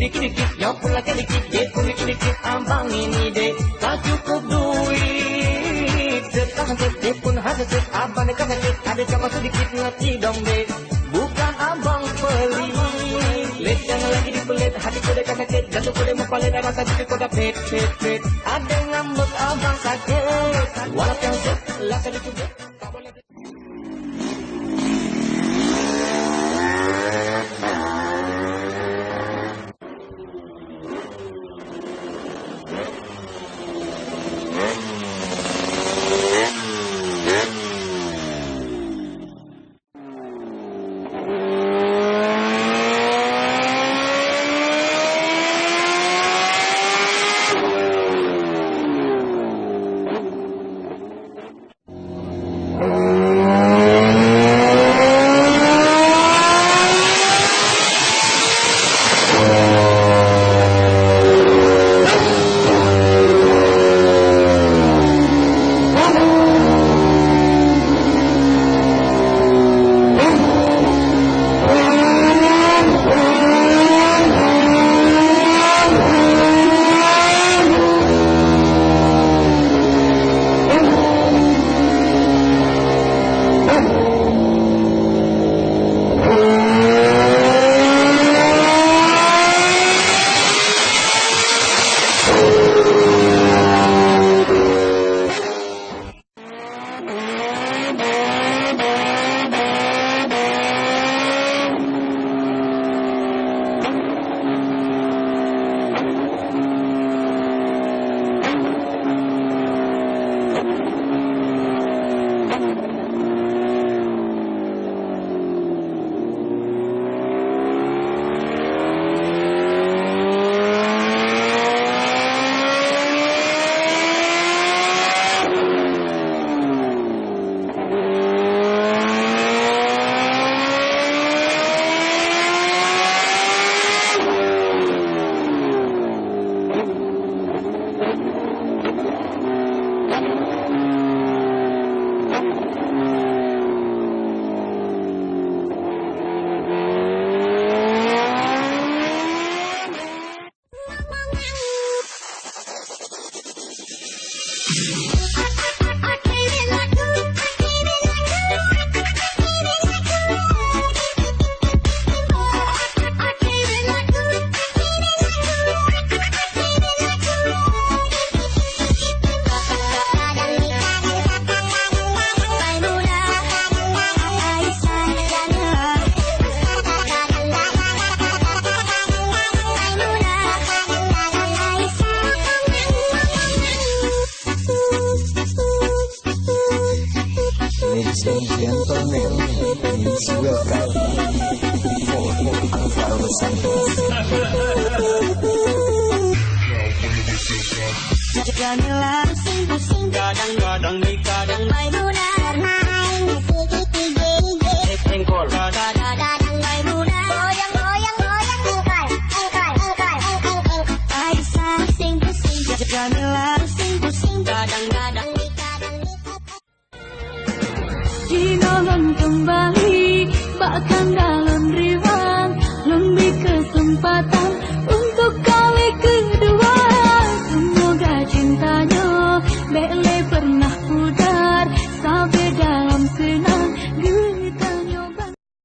dikit-dikit, jawab pula dikit, dia pun dikit-dikit, abang ini deh, tak cukup duit. Sekarang dia pun hasil, abang dekat sakit, ada cuma sedikit, ngerti dong deh. Bukan abang pelit, let jangan lagi dipelit, hati ku dekat sakit, jantung ku mau palit, rasa cukup kau dah pet. Ada yang ngambek abang sakit, walau yang set, laka dicubit, tak boleh. Ladies and gentlemen, please welcome for Alvaro Santos. Jamila pusing-pusing, kadang-kadang nih kadang Maimunah, engkol, kadang-kadang Maimunah, goyang-goyang, engkol. Aisyah pusing-pusing, Jamila pusing-pusing, kadang-kadang nih kadang. Jangan kembali, bahkan